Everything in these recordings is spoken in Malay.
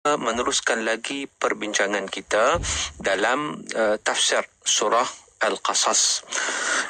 meneruskan lagi perbincangan kita dalam tafsir surah Al-Qasas.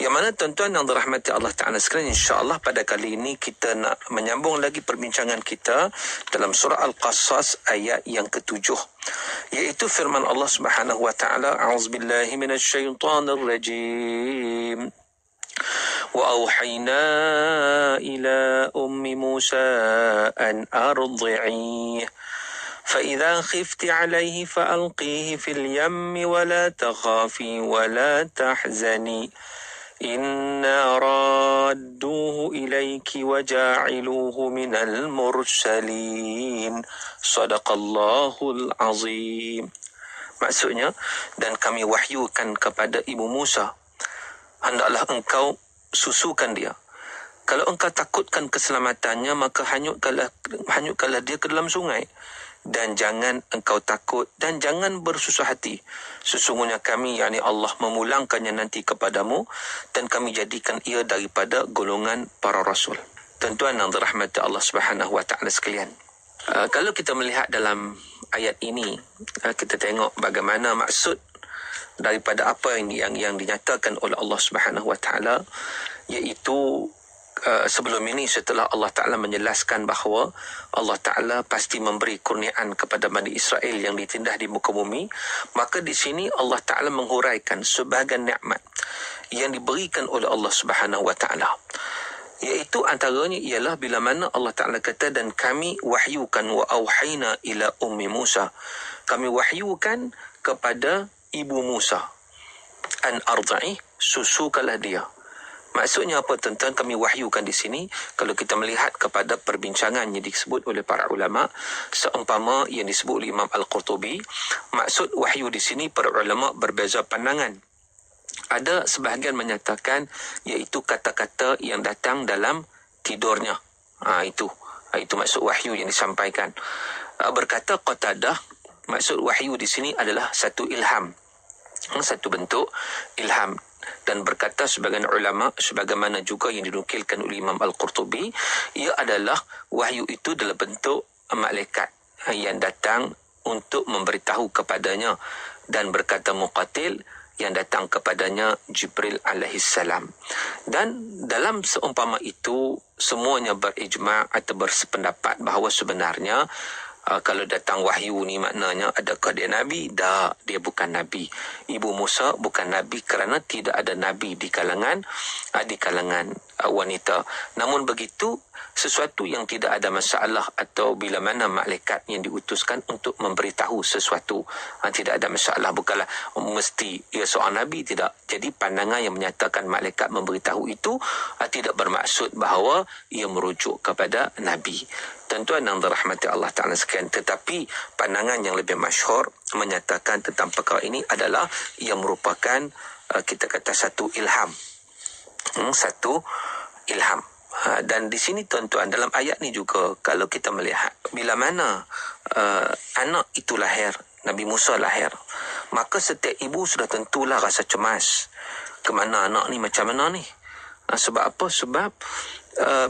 Yang mana tuan-tuan yang dirahmati Allah Ta'ala sekalian, insya-Allah pada kali ini kita nak menyambung lagi perbincangan kita dalam surah Al-Qasas ayat yang ke-7, iaitu firman Allah Subhanahu wa taala, a'udzubillahi minasyaitonir rajim. وأوحينا إلى أم موسى أن أرضعيه فإذا خفت عليه فألقيه في اليم ولا تخافي ولا تحزني إنا رادوه إليك وجاعلوه من المرسلين صدق الله العظيم. Maksudnya, dan kami wahyukan kepada ibu Musa, hendaklah engkau susukan dia. Kalau engkau takutkan keselamatannya, maka hanyutkanlah dia ke dalam sungai. Dan jangan engkau takut dan jangan bersusah hati. Sesungguhnya kami, yakni Allah, memulangkannya nanti kepadamu dan kami jadikan ia daripada golongan para rasul. Tuan-tuan yang dirahmati Allah Subhanahu wa taala sekalian, kalau kita melihat dalam ayat ini, kita tengok bagaimana maksud daripada apa yang dinyatakan oleh Allah Subhanahu wa taala, iaitu sebelum ini, setelah Allah Ta'ala menjelaskan bahawa Allah Ta'ala pasti memberi kurniaan kepada Bani Israel yang ditindas di muka bumi, maka di sini Allah Ta'ala menghuraikan sebahagian nikmat yang diberikan oleh Allah Subhanahu wa taala, iaitu antaranya ialah bila mana Allah Ta'ala kata, dan kami wahyukan, wa auhayna ila ummi Musa, kami wahyukan kepada ibu Musa, an arda'i, susukanlah dia. Maksudnya apa tuan-tuan? Kami wahyukan di sini, kalau kita melihat kepada perbincangan yang disebut oleh para ulama, seumpama yang disebut oleh Imam Al-Qurtubi, maksud wahyu di sini para ulama berbeza pandangan. Ada sebahagian menyatakan iaitu kata-kata yang datang dalam tidurnya. Itu maksud wahyu yang disampaikan. Berkata Qatadah, maksud wahyu di sini adalah satu ilham, satu bentuk ilham. Dan berkata sebagian ulama, sebagaimana juga yang dinukilkan oleh Imam Al-Qurtubi, ia adalah wahyu itu dalam bentuk malaikat yang datang untuk memberitahu kepadanya. Dan berkata Muqatil, yang datang kepadanya Jibril alaihissalam. Dan dalam seumpama itu, semuanya berijma' atau bersependapat bahawa sebenarnya kalau datang wahyu ni maknanya adakah dia Nabi? Tak, dia bukan Nabi. Ibu Musa bukan Nabi kerana tidak ada Nabi di kalangan wanita. Namun begitu, sesuatu yang tidak ada masalah, atau bila mana malaikat yang diutuskan untuk memberitahu sesuatu, tidak ada masalah. Bukanlah mesti ia seorang Nabi, tidak. Jadi pandangan yang menyatakan malaikat memberitahu itu tidak bermaksud bahawa ia merujuk kepada Nabi. Tuan-tuan yang dirahmati Allah Ta'ala sekalian, tetapi pandangan yang lebih masyhur menyatakan tentang perkara ini adalah ia merupakan kita kata satu ilham. Satu ilham. Dan di sini tuan-tuan, dalam ayat ni juga kalau kita melihat bila mana anak itu lahir, Nabi Musa lahir, maka setiap ibu sudah tentulah rasa cemas. Ke mana anak ni, macam mana ni? Sebab apa? Sebab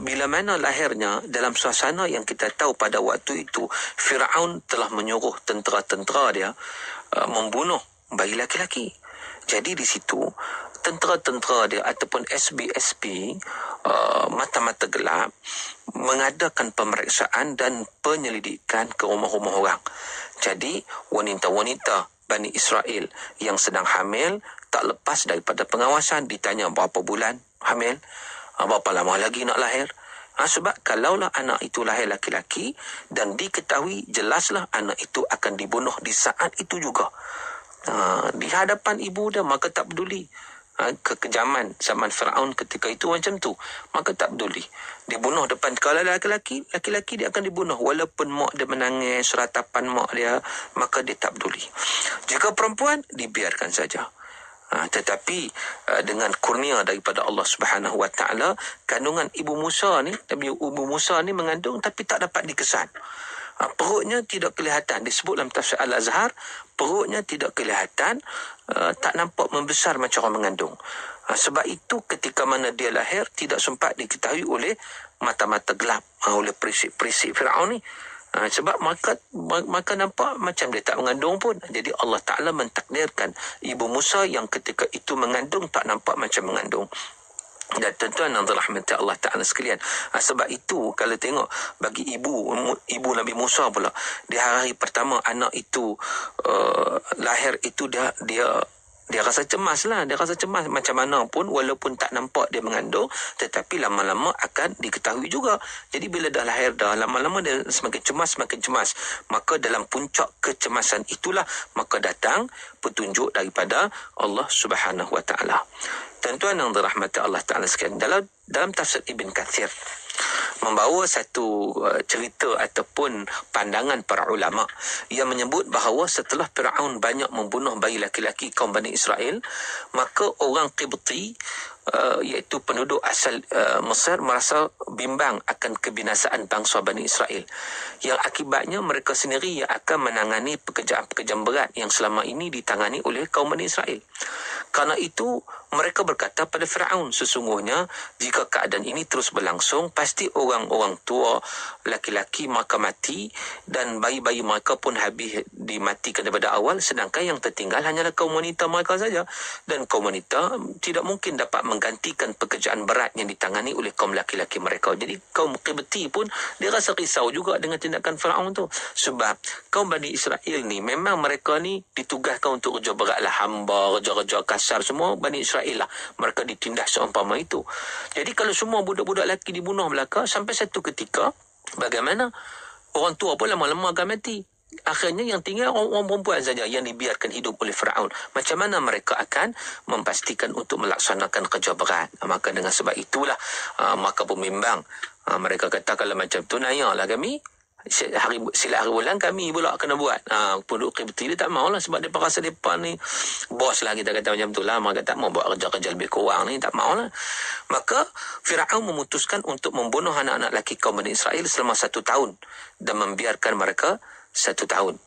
bila mana lahirnya dalam suasana yang kita tahu pada waktu itu Firaun telah menyuruh tentera-tentera dia membunuh bayi laki-laki. Jadi di situ tentera-tentera dia ataupun SB-SB mata-mata gelap mengadakan pemeriksaan dan penyelidikan ke rumah-rumah orang. Jadi wanita-wanita Bani Israel yang sedang hamil tak lepas daripada pengawasan, ditanya berapa bulan hamil, berapa lama lagi nak lahir. Sebab kalaulah anak itu lahir laki-laki dan diketahui jelaslah anak itu akan dibunuh di saat itu juga, di hadapan ibu dia, maka tak peduli. Kekejaman zaman Firaun ketika itu macam tu, maka tak peduli. Dibunuh depan, kalau laki-laki dia akan dibunuh walaupun mak dia menangis, ratapan mak dia, maka dia tak peduli. Jika perempuan, dibiarkan saja. Tetapi dengan kurnia daripada Allah Subhanahu wa taala, kandungan ibu Musa ni, ibu Musa ni mengandung tapi tak dapat dikesan. Perutnya tidak kelihatan. Disebut dalam tafsir Al-Azhar, perutnya tidak kelihatan, tak nampak membesar macam orang mengandung. Sebab itu ketika mana dia lahir tidak sempat diketahui oleh mata-mata gelap, oleh perisik-perisik Firaun ni. Sebab maka nampak macam dia tak mengandung pun. Jadi Allah Ta'ala mentakdirkan ibu Musa yang ketika itu mengandung tak nampak macam mengandung. Dan tuan-tuan yang dirahmati Allah Ta'ala sekalian, sebab itu kalau tengok bagi ibu Nabi Musa pula, di hari pertama anak itu lahir itu dia rasa cemas lah. Dia rasa cemas macam mana pun, walaupun tak nampak dia mengandung, tetapi lama-lama akan diketahui juga. Jadi bila dah lahir dah, lama-lama dia semakin cemas. Maka dalam puncak kecemasan itulah, maka datang petunjuk daripada Allah Subhanahu Wa Ta'ala. Tuan-tuan yang dirahmati Allah Ta'ala sekalian, dalam tafsir Ibn Kathir membawa satu cerita ataupun pandangan para ulama yang menyebut bahawa setelah Fir'aun banyak membunuh bayi laki-laki kaum Bani Israel, maka orang Qibti iaitu penduduk asal Mesir merasa bimbang akan kebinasaan bangsa Bani Israel, yang akibatnya mereka sendiri yang akan menangani pekerjaan-pekerjaan berat yang selama ini ditangani oleh kaum Bani Israel. Karena itu mereka berkata pada Fir'aun, sesungguhnya jika keadaan ini terus berlangsung, pasti orang-orang tua laki-laki mereka mati dan bayi-bayi mereka pun habis dimatikan daripada awal, sedangkan yang tertinggal hanyalah kaum wanita mereka saja. Dan kaum wanita tidak mungkin dapat menggantikan pekerjaan berat yang ditangani oleh kaum laki-laki mereka. Jadi kaum Qibti pun dia rasa risau juga dengan tindakan Fir'aun tu. Sebab kaum Bani Israel ni memang mereka ni ditugaskan untuk kerja berat lah, hamba, kerja-kerja kasar, semua Bani Israel lah. Mereka ditindas seumpama itu. Jadi kalau semua budak-budak lelaki dibunuh belaka, sampai satu ketika bagaimana orang tua pun lama-lama akan mati. Akhirnya yang tinggal orang perempuan saja yang dibiarkan hidup oleh Fir'aun. Macam mana mereka akan memastikan untuk melaksanakan kerja berat? Maka dengan sebab itulah maka pembimbang mereka kata, kalau macam tu nayalah kami silat hari bulan kami pula kena buat. Penduduk Qibti dia tak maulah, sebab dia rasa mereka ni bos lah, kita kata macam tu lah. Mereka tak mau buat kerja-kerja lebih kurang ni, tak maulah. Maka Fir'aun memutuskan untuk membunuh anak-anak lelaki kaum Bani Israel selama 1 tahun dan membiarkan mereka 1 tahun.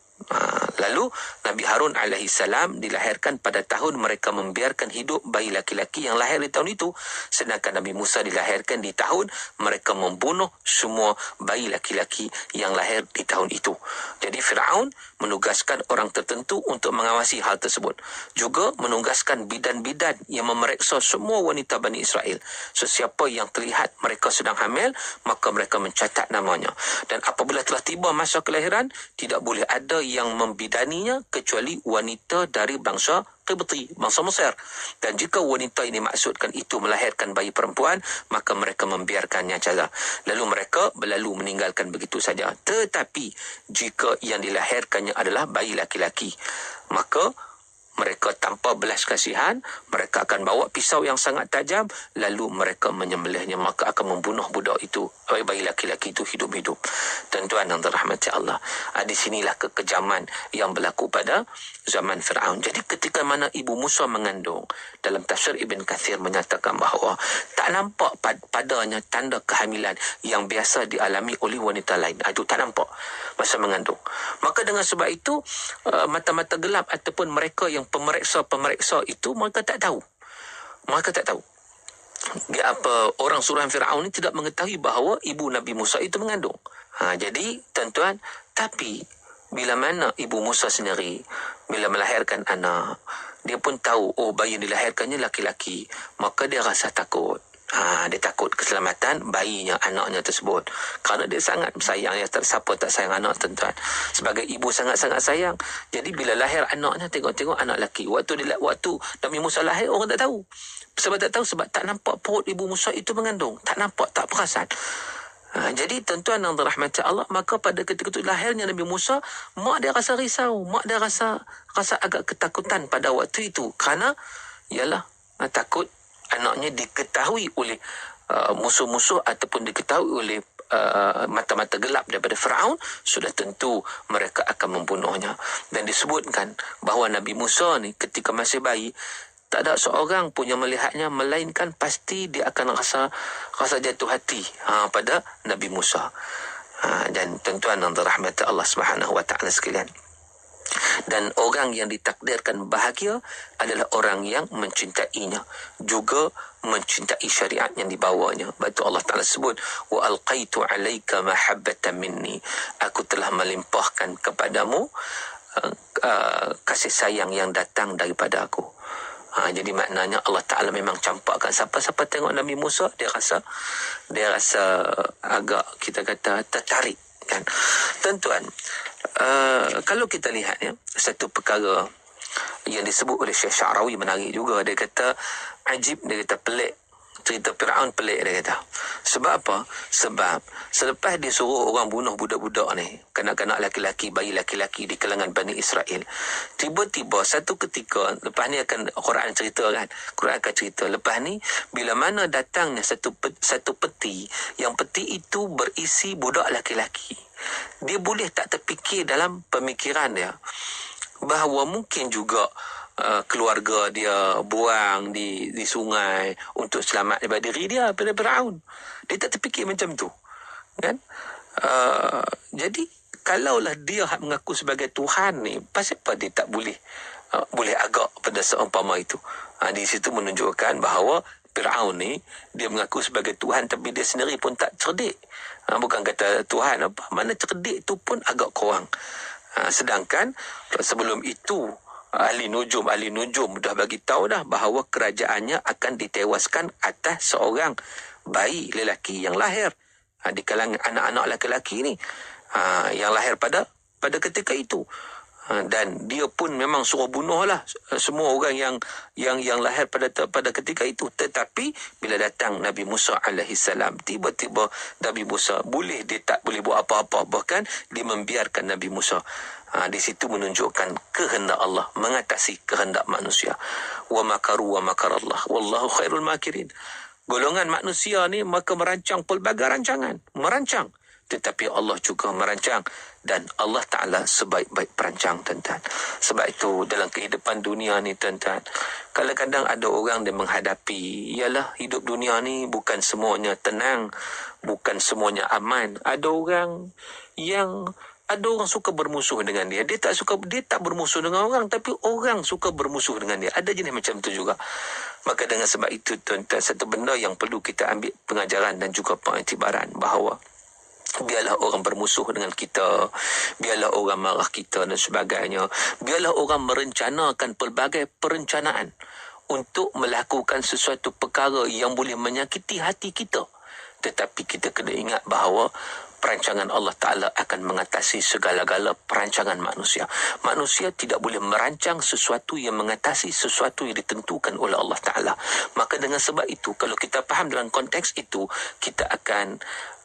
Lalu Nabi Harun alaihissalam dilahirkan pada tahun mereka membiarkan hidup bayi laki-laki yang lahir di tahun itu, sedangkan Nabi Musa dilahirkan di tahun mereka membunuh semua bayi laki-laki yang lahir di tahun itu. Jadi Fir'aun menugaskan orang tertentu untuk mengawasi hal tersebut, juga menugaskan bidan-bidan yang memeriksa semua wanita Bani Israel. Sesiapa yang terlihat mereka sedang hamil, maka mereka mencatat namanya, dan apabila telah tiba masa kelahiran, tidak boleh ada yang membidaninya kecuali wanita dari bangsa Qibti, bangsa Mesir. Dan jika wanita ini maksudkan itu melahirkan bayi perempuan, maka mereka membiarkannya saja. Lalu mereka berlalu meninggalkan begitu saja. Tetapi jika yang dilahirkannya adalah bayi laki-laki, maka mereka tanpa belas kasihan, mereka akan bawa pisau yang sangat tajam, lalu mereka menyembelihnya, maka akan membunuh budak itu, bayi laki-laki itu hidup-hidup. Tuan-tuan yang dirahmati Allah, di sinilah kekejaman yang berlaku pada zaman Fir'aun. Jadi ketika mana ibu Musa mengandung, dalam tafsir Ibn Kathir menyatakan bahawa tak nampak padanya tanda kehamilan yang biasa dialami oleh wanita lain. Itu tak nampak masa mengandung. Maka dengan sebab itu mata-mata gelap ataupun mereka yang pemeriksa itu mereka tak tahu. Orang suruhan Fir'aun ini tidak mengetahui bahawa ibu Nabi Musa itu mengandung. Jadi tuan-tuan, tapi bila mana ibu Musa sendiri bila melahirkan anak, dia pun tahu bayi yang dilahirkannya laki-laki, maka dia rasa takut. Dia takut keselamatan bayinya, anaknya tersebut, kerana dia sangat sayang. Siapa tak sayang anak, tuan-tuan? Sebagai ibu sangat-sangat sayang. Jadi bila lahir anaknya, tengok-tengok anak lelaki. Waktu Nabi Musa lahir, orang tak tahu. Sebab tak nampak perut ibu Musa itu mengandung. Tak nampak, tak perasan. Jadi tuan-tuan yang dirahmati Allah, maka pada ketika itu lahirnya Nabi Musa, mak dia rasa risau, mak dia rasa agak ketakutan pada waktu itu, kerana ialah takut anaknya diketahui oleh musuh-musuh ataupun diketahui oleh mata-mata gelap daripada Fir'aun, sudah tentu mereka akan membunuhnya. Dan disebutkan bahawa Nabi Musa ni ketika masih bayi, tak ada seorang pun yang melihatnya, melainkan pasti dia akan rasa jatuh hati pada Nabi Musa. Dan tuan-tuan yang dirahmati Allah Subhanahu Wa Ta'ala sekalian, Dan orang yang ditakdirkan bahagia adalah orang yang mencintainya, juga mencintai syariat yang dibawanya. Betul Allah Ta'ala sebut, wa alqaitu alaika mahabbatan minni, aku telah melimpahkan kepadamu kasih sayang yang datang daripada aku. Jadi maknanya Allah Ta'ala memang campakkan. Siapa-siapa tengok Nabi Musa, dia rasa agak, kita kata, tertarik, kan. Tuan-tuan, kalau kita lihat ya, satu perkara yang disebut oleh Syekh Sya'rawi menarik juga. Dia kata ajib, dia kata pelik. Cerita Fir'aun pelik, dia kata. Sebab apa? Sebab selepas dia suruh orang bunuh budak-budak ni, kanak-kanak laki-laki, bayi laki-laki di kalangan Bani Israel, tiba-tiba satu ketika, lepas ni akan Quran cerita, kan, Quran akan cerita, lepas ni bila mana datangnya satu peti, yang peti itu berisi budak laki-laki, dia boleh tak terfikir dalam pemikiran dia bahawa mungkin juga keluarga dia buang di sungai untuk selamat daripada diri dia, daripada Firaun. Dia tak terfikir macam tu, kan. Jadi kalaulah dia mengaku sebagai Tuhan ni, pasal apa dia tak boleh agak pada seumpama itu? Di situ menunjukkan bahawa Firaun ni, dia mengaku sebagai Tuhan, tapi dia sendiri pun tak cerdik. Bukan kata Tuhan apa, mana cerdik tu pun agak kurang. Sedangkan sebelum itu ahli nujum dah bagi tahu dah bahawa kerajaannya akan ditewaskan atas seorang bayi lelaki yang lahir di kalangan anak-anak lelaki ni, yang lahir pada ketika itu. Dan dia pun memang suruh bunuhlah semua orang yang lahir pada ketika itu. Tetapi bila datang Nabi Musa alaihissalam, tiba-tiba Nabi Musa dia tak boleh buat apa-apa, bahkan dia membiarkan Nabi Musa. Di situ menunjukkan kehendak Allah mengatasi kehendak manusia. Wa makaru wa makarallah wallahu khairul makirin. Golongan manusia ni maka merancang pelbagai rancangan, tetapi Allah juga merancang, dan Allah Ta'ala sebaik-baik perancang, tuan-tuan. Sebab itu dalam kehidupan dunia ni, tuan-tuan, kadang-kadang ada orang yang menghadapi, ialah hidup dunia ni bukan semuanya tenang, bukan semuanya aman. Ada orang suka bermusuh dengan dia. Dia tak bermusuh dengan orang, tapi orang suka bermusuh dengan dia. Ada jenis macam tu juga. Maka dengan sebab itu, tuan-tuan, satu benda yang perlu kita ambil pengajaran dan juga pengiktibaran, bahawa biarlah orang bermusuh dengan kita, biarlah orang marah kita dan sebagainya, biarlah orang merencanakan pelbagai perencanaan untuk melakukan sesuatu perkara yang boleh menyakiti hati kita. Tetapi kita kena ingat bahawa perancangan Allah Ta'ala akan mengatasi segala-gala perancangan manusia. Manusia tidak boleh merancang sesuatu yang mengatasi sesuatu yang ditentukan oleh Allah Ta'ala. Maka dengan sebab itu, kalau kita faham dalam konteks itu, kita akan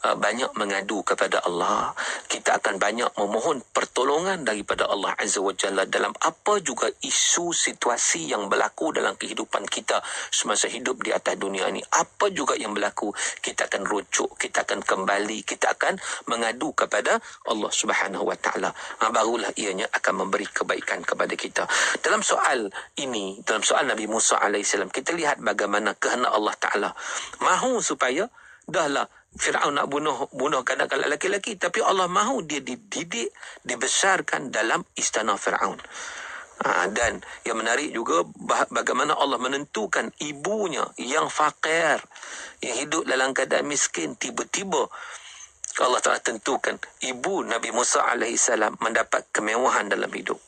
banyak mengadu kepada Allah. Kita akan banyak memohon pertolongan daripada Allah Azza wa Jalla dalam apa juga isu situasi yang berlaku dalam kehidupan kita semasa hidup di atas dunia ini. Apa juga yang berlaku, kita akan rujuk, kita akan kembali, kita akan mengadu kepada Allah Subhanahu wa Ta'ala. Barulah ianya akan memberi kebaikan kepada kita. Dalam soal ini, dalam soal Nabi Musa alaihissalam, kita lihat bagaimana kehendak Allah Ta'ala. Mahu supaya dahlah Fir'aun nak bunuh kanak-kanak lelaki-lelaki, tapi Allah mahu dia dididik, dibesarkan dalam istana Fir'aun. Dan yang menarik juga bagaimana Allah menentukan ibunya yang fakir, yang hidup dalam keadaan miskin, tiba-tiba Allah Ta'ala tentukan ibu Nabi Musa alaihissalam mendapat kemewahan dalam hidup.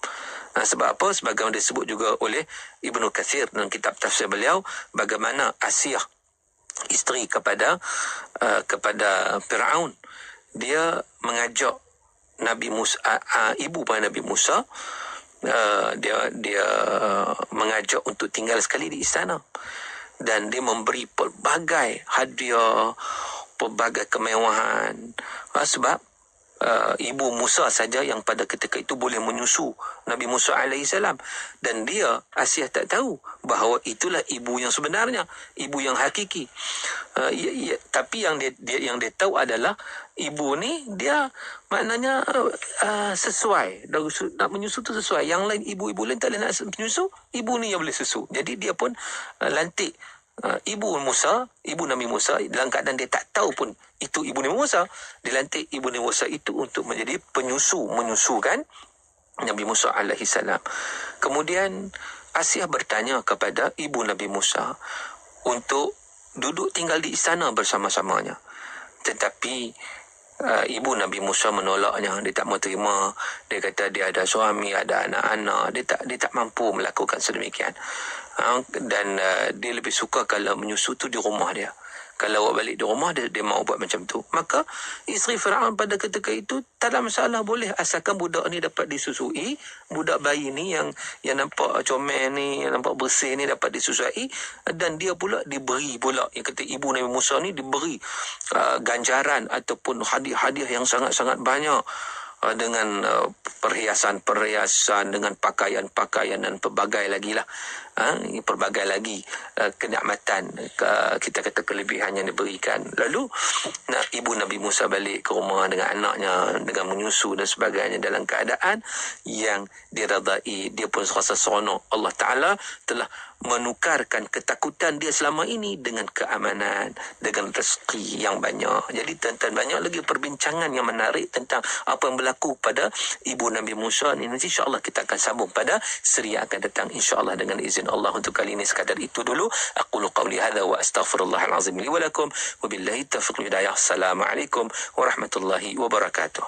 Sebab apa? Sebagaimana disebut juga oleh Ibnu Katsir dalam kitab tafsir beliau, bagaimana Asiyah, isteri kepada Firaun, dia mengajak Nabi Musa, ibu pada Nabi Musa, dia mengajak untuk tinggal sekali di istana, dan dia memberi pelbagai hadiah, pelbagai kemewahan, sebab ibu Musa saja yang pada ketika itu boleh menyusu Nabi Musa alaihissalam, dan dia, Asiyah, tak tahu bahawa itulah ibu yang sebenarnya, ibu yang hakiki. Tapi yang dia tahu adalah ibu ni dia maknanya sesuai, nak menyusu tu sesuai. Yang lain, ibu-ibu lain tak boleh nak menyusu, ibu ni yang boleh susu. Jadi dia pun lantik ibu Nabi Musa, dalam keadaan dia tak tahu pun itu ibu Nabi Musa, dilantik ibu Nabi Musa itu untuk menjadi penyusu, menyusukan Nabi Musa alaihi salam. Kemudian Asiah bertanya kepada ibu Nabi Musa untuk duduk tinggal di istana bersama-samanya. Tetapi ibu Nabi Musa menolaknya. Dia tak mau terima. Dia kata dia ada suami, ada anak-anak. Dia tak mampu melakukan sedemikian. Dan dia lebih suka kalau menyusu tu di rumah dia. Kalau awak balik di rumah, dia mau buat macam tu. Maka isteri Firaun pada ketika itu tak ada masalah, boleh asalkan budak ni dapat disusui. Budak bayi ni yang nampak comel ni, yang nampak bersih ni dapat disusui. Dan dia pula diberi pula, yang kata ibu Nabi Musa ni diberi ganjaran ataupun hadiah-hadiah yang sangat-sangat banyak. Dengan perhiasan-perhiasan, dengan pakaian-pakaian dan pelbagai lagi lah. Pelbagai lagi kenikmatan, kita kata kelebihan yang diberikan. Lalu ibu Nabi Musa balik ke rumah dengan anaknya, dengan menyusu dan sebagainya dalam keadaan yang diradai. Dia pun rasa seronok. Allah Ta'ala telah menukarkan ketakutan dia selama ini dengan keamanan, dengan rezeki yang banyak. Jadi tuan-tuan, banyak lagi perbincangan yang menarik tentang apa yang berlaku pada ibu Nabi Musa ni. Nanti insya-Allah kita akan sambung pada seri yang akan datang insya-Allah dengan izin Allah. Untuk kali ini sekadar itu dulu. Aqulu qawli hadza wa astaghfirullahal azim li wa lakum wa billahi taufiq wal hidayah. Assalamualaikum warahmatullahi wabarakatuh.